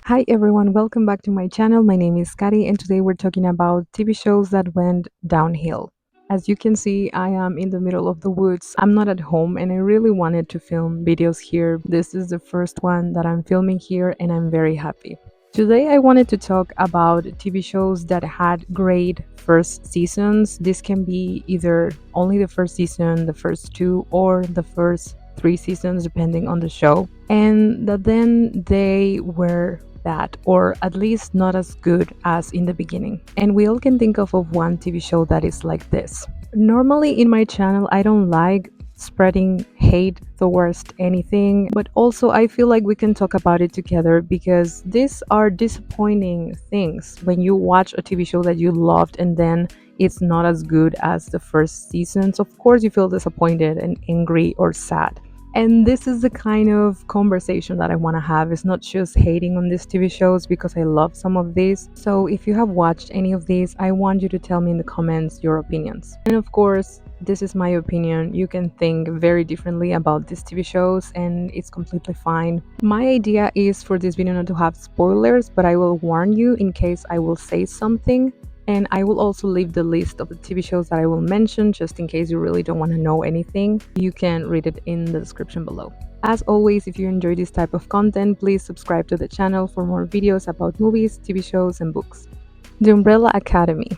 Hi everyone, welcome back to my channel. My name is Kari and today we're talking about TV shows that went downhill. As you can see, I am in the middle of the woods. I'm not at home and I really wanted to film videos here. This is the first one that I'm filming here and I'm very happy. Today I wanted to talk about TV shows that had great first seasons. This can be either only the first season, the first two, or the first three seasons depending on the show. And that then they were bad, or at least not as good as in the beginning. And we all can think of one TV show that is like this. Normally in my channel, I don't like spreading hate towards anything, but also I feel like we can talk about it together because these are disappointing things when you watch a TV show that you loved and then it's not as good as the first seasons. Of course, you feel disappointed and angry or sad. And this is the kind of conversation that I want to have. It's not just hating on these TV shows because I love some of these. So if you have watched any of these, I want you to tell me in the comments your opinions. And of course, this is my opinion. You can think very differently about these TV shows and it's completely fine. My idea is for this video not to have spoilers, but I will warn you in case I will say something. And I will also leave the list of the TV shows that I will mention just in case you really don't want to know anything. You can read it in the description below. As always, if you enjoy this type of content, please subscribe to the channel for more videos about movies, TV shows, and books. The Umbrella Academy.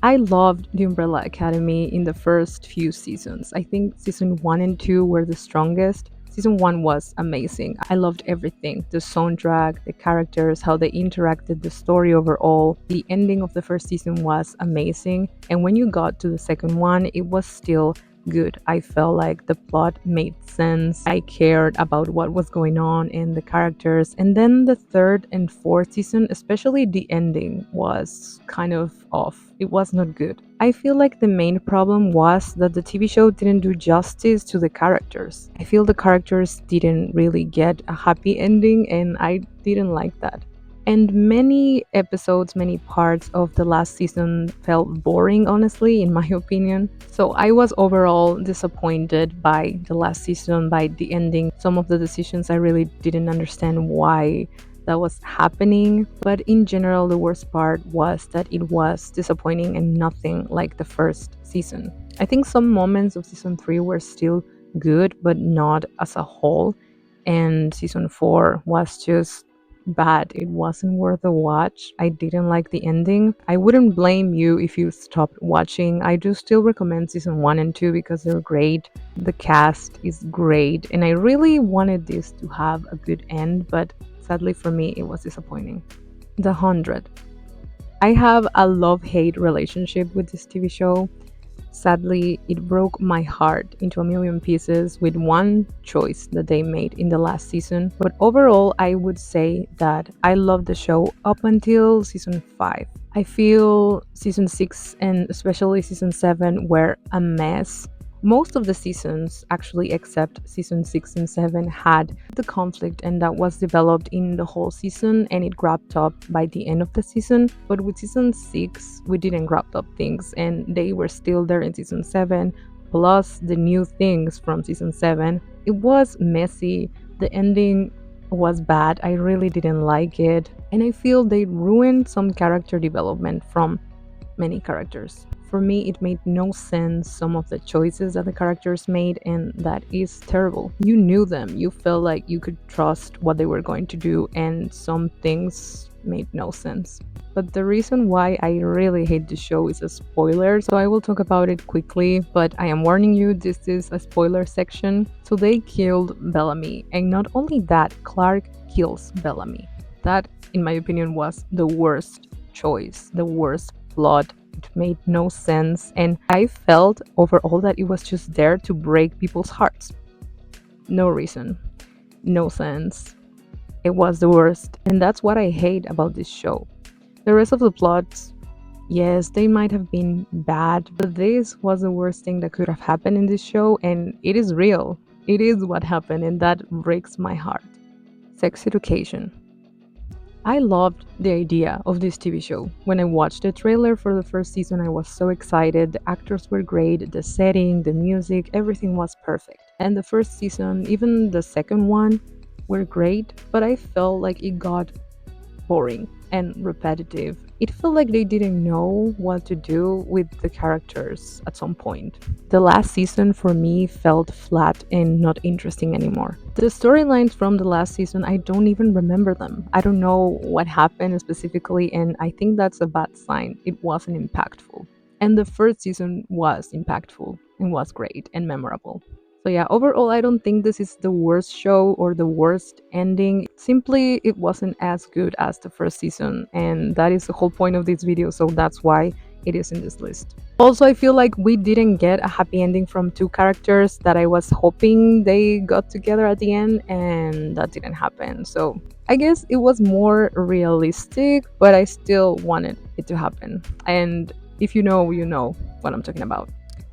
I loved The Umbrella Academy in the first few seasons. I think season 1 and 2 were the strongest. Season 1 was amazing. I loved everything, the soundtrack, the characters, how they interacted, the story overall. The ending of the first season was amazing. And when you got to the second one, it was still good. I felt like the plot made sense. I cared about what was going on and the characters. And then the third and fourth season, especially the ending, was kind of off. It was not good. I feel like the main problem was that the TV show didn't do justice to the characters. I feel the characters didn't really get a happy ending and I didn't like that. And many episodes, many parts of the last season felt boring, honestly, in my opinion. So I was overall disappointed by the last season, by the ending. Some of the decisions I really didn't understand why that was happening. But in general, the worst part was that it was disappointing and nothing like the first season. I think some moments of season 3 were still good, but not as a whole. And season 4 was just bad. It wasn't worth a watch. I didn't like the ending. I wouldn't blame you if you stopped watching. I do still recommend season 1 and 2 because they're great. The cast is great, and I really wanted this to have a good end, but sadly for me, it was disappointing. The 100. I have a love-hate relationship with this TV show. Sadly, it broke my heart into a million pieces with one choice that they made in the last season. But overall, I would say that I loved the show up until season 5. I feel season 6 and especially season 7 were a mess. Most of the seasons, actually, except season 6 and 7, had the conflict, and that was developed in the whole season and it wrapped up by the end of the season. But with season 6, we didn't wrap up things and they were still there in season 7, plus the new things from season 7. It was messy. The ending was bad. I really didn't like it. And I feel they ruined some character development from many characters. For me, it made no sense, some of the choices that the characters made, and that is terrible. You knew them, you felt like you could trust what they were going to do, and some things made no sense. But the reason why I really hate the show is a spoiler, so I will talk about it quickly, but I am warning you, this is a spoiler section. So they killed Bellamy, and not only that, Clark kills Bellamy. That, in my opinion, was the worst choice, the worst plot. It made no sense, and I felt overall that it was just there to break people's hearts. No reason, no sense. It was the worst, and that's what I hate about this show. The rest of the plots, yes, they might have been bad, but this was the worst thing that could have happened in this show, and it is real. It is what happened, and that breaks my heart. Sex Education. I loved the idea of this TV show. When I watched the trailer for the first season, I was so excited. The actors were great, the setting, the music, everything was perfect. And the first season, even the second one, were great, but I felt like it got boring and repetitive. It felt like they didn't know what to do with the characters at some point. The last season for me felt flat and not interesting anymore. The storylines from the last season, I don't even remember them. I don't know what happened specifically, and I think that's a bad sign. It wasn't impactful. And the first season was impactful and was great and memorable. So yeah, overall I don't think this is the worst show or the worst ending. Simply it wasn't as good as the first season, and that is the whole point of this video, so that's why it is in this list. Also, I feel like we didn't get a happy ending from two characters that I was hoping they got together at the end, and that didn't happen. So I guess it was more realistic, but I still wanted it to happen. And if you know, you know what I'm talking about.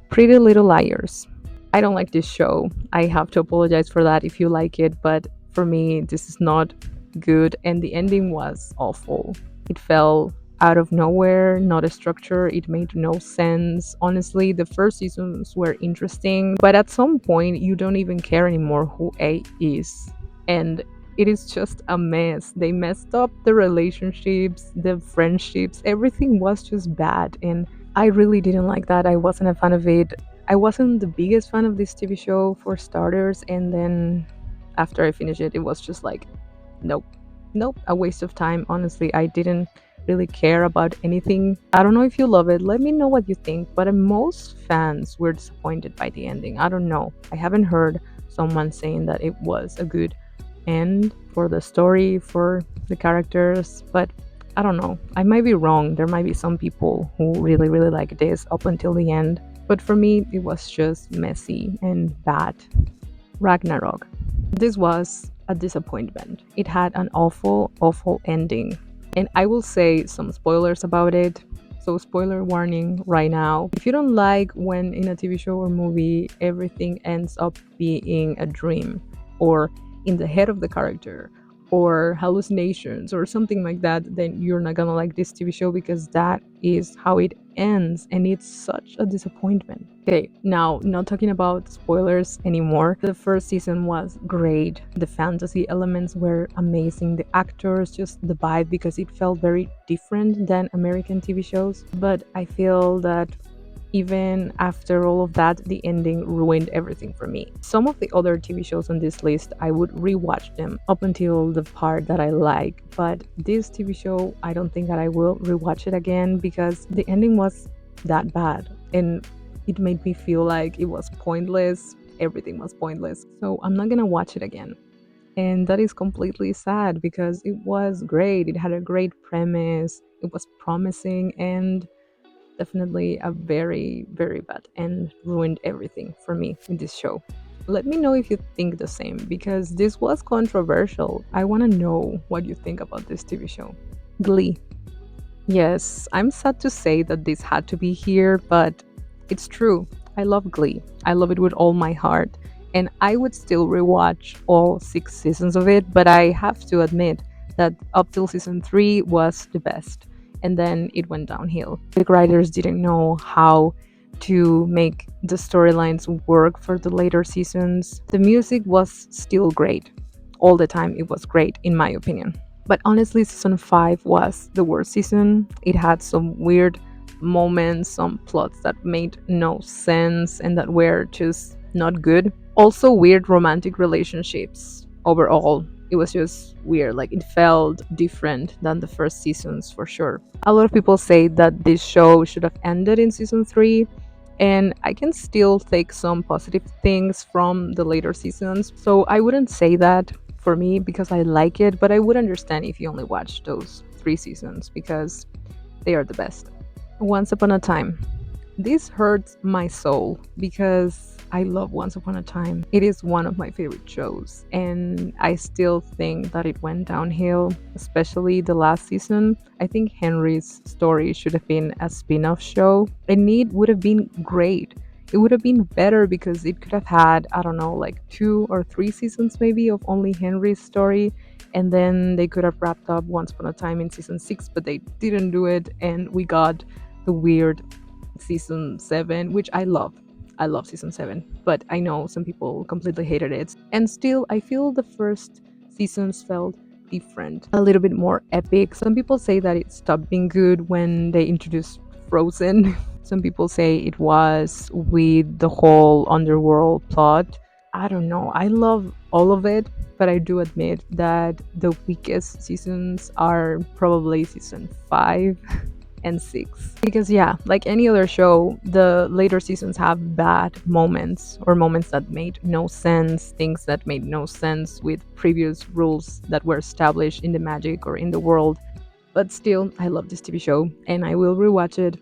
Pretty Little Liars. I don't like this show. I have to apologize for that if you like it, but for me, this is not good, and the ending was awful. It fell out of nowhere, not a structure, it made no sense. Honestly, the first seasons were interesting, but at some point, you don't even care anymore who A is. And it is just a mess. They messed up the relationships, the friendships, everything was just bad. And I really didn't like that. I wasn't a fan of it. I wasn't the biggest fan of this TV show for starters, and then after I finished it, it was just like, nope, nope, a waste of time. Honestly, I didn't really care about anything. I don't know if you love it. Let me know what you think. But most fans were disappointed by the ending. I don't know. I haven't heard someone saying that it was a good end for the story, for the characters, but I don't know. I might be wrong. There might be some people who really, really like this up until the end. But for me, it was just messy and bad. Ragnarok. This was a disappointment. It had an awful, awful ending. And I will say some spoilers about it. So, spoiler warning right now. If you don't like when in a TV show or movie everything ends up being a dream or in the head of the character or hallucinations or something like that, then you're not gonna like this TV show because that is how it ends, and it's such a disappointment. Okay, now not talking about spoilers anymore. The first season was great. The fantasy elements were amazing. The actors, just the vibe, because it felt very different than American TV shows. But I feel that even after all of that, the ending ruined everything for me. Some of the other TV shows on this list, I would rewatch them up until the part that I like. But this TV show, I don't think that I will rewatch it again because the ending was that bad. And it made me feel like it was pointless. Everything was pointless. So I'm not gonna watch it again. And that is completely sad because it was great. It had a great premise. It was promising, and definitely a very, very bad and ruined everything for me in this show. Let me know if you think the same because this was controversial. I want to know what you think about this TV show. Glee. Yes, I'm sad to say that this had to be here, but it's true. I love Glee. I love it with all my heart. And I would still rewatch all 6 seasons of it, but I have to admit that up till season 3 was the best. And then it went downhill. The writers didn't know how to make the storylines work for the later seasons. The music was still great. All the time, it was great, in my opinion. But honestly, season 5 was the worst season. It had some weird moments, some plots that made no sense and that were just not good. Also, weird romantic relationships. Overall, it was just weird. Like, it felt different than the first seasons for sure. A lot of people say that this show should have ended in season 3, and I can still take some positive things from the later seasons. So I wouldn't say that for me because I like it, but I would understand if you only watch those 3 seasons because they are the best. Once Upon a Time. This hurts my soul because I love Once Upon a Time. It is one of my favorite shows, and I still think that it went downhill, especially the last season. I think Henry's story should have been a spin off show, and it would have been great. It would have been better because it could have had, I don't know, like 2 or 3 seasons maybe of only Henry's story, and then they could have wrapped up Once Upon a Time in season 6, but they didn't do it, and we got the weird season 7, which I love. I love season 7, but I know some people completely hated it. And still, I feel the first seasons felt different, a little bit more epic. Some people say that it stopped being good when they introduced Frozen. Some people say it was with the whole underworld plot. I don't know. I love all of it, but I do admit that the weakest seasons are probably season 5 and 6. Because, yeah, like any other show, the later seasons have bad moments or moments that made no sense, things that made no sense with previous rules that were established in the magic or in the world. But still, I love this TV show and I will rewatch it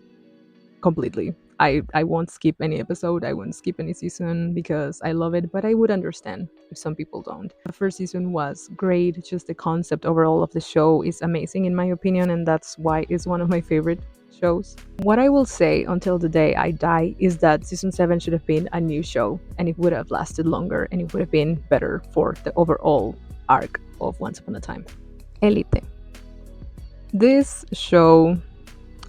completely. I won't skip any episode, I won't skip any season because I love it, but I would understand if some people don't. The first season was great, just the concept overall of the show is amazing in my opinion, and that's why it's one of my favorite shows. What I will say until the day I die is that season 7 should have been a new show and it would have lasted longer and it would have been better for the overall arc of Once Upon a Time. Elite. This show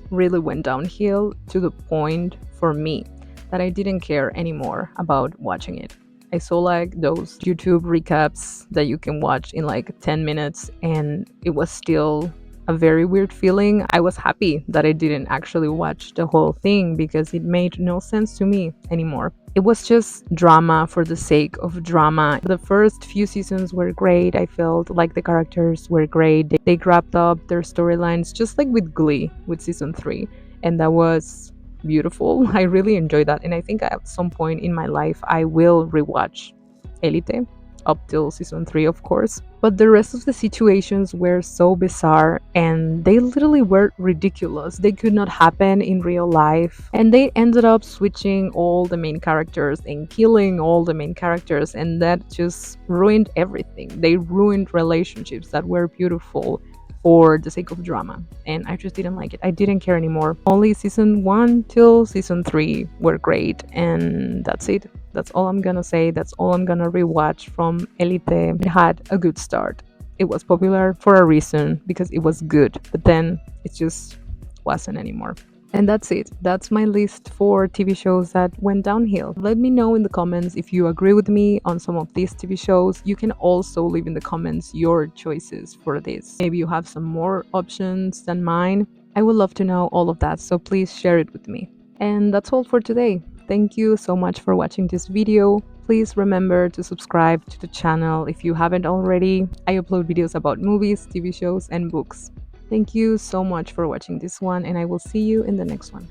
really went downhill to the point for me that I didn't care anymore about watching it. I saw like those YouTube recaps that you can watch in like 10 minutes, and it was still a very weird feeling. I was happy that I didn't actually watch the whole thing because it made no sense to me anymore. It was just drama for the sake of drama. The first few seasons were great. I felt like the characters were great. They wrapped up their storylines just like with Glee with season 3. And that was beautiful. I really enjoyed that. And I think at some point in my life, I will rewatch Elite up till season 3, of course. But the rest of the situations were so bizarre and they literally were ridiculous. They could not happen in real life. And they ended up switching all the main characters and killing all the main characters, and that just ruined everything. They ruined relationships that were beautiful for the sake of drama, and I just didn't like it. I didn't care anymore. Only season 1 till season 3 were great, and that's it. That's all I'm gonna say. That's all I'm gonna rewatch from Elite. It had a good start. It was popular for a reason because it was good, but then it just wasn't anymore. And that's it. That's my list for TV shows that went downhill. Let me know in the comments if you agree with me on some of these TV shows. You can also leave in the comments your choices for this. Maybe you have some more options than mine. I would love to know all of that, so please share it with me. And that's all for today. Thank you so much for watching this video. Please remember to subscribe to the channel if you haven't already. I upload videos about movies, TV shows, and books. Thank you so much for watching this one, and I will see you in the next one.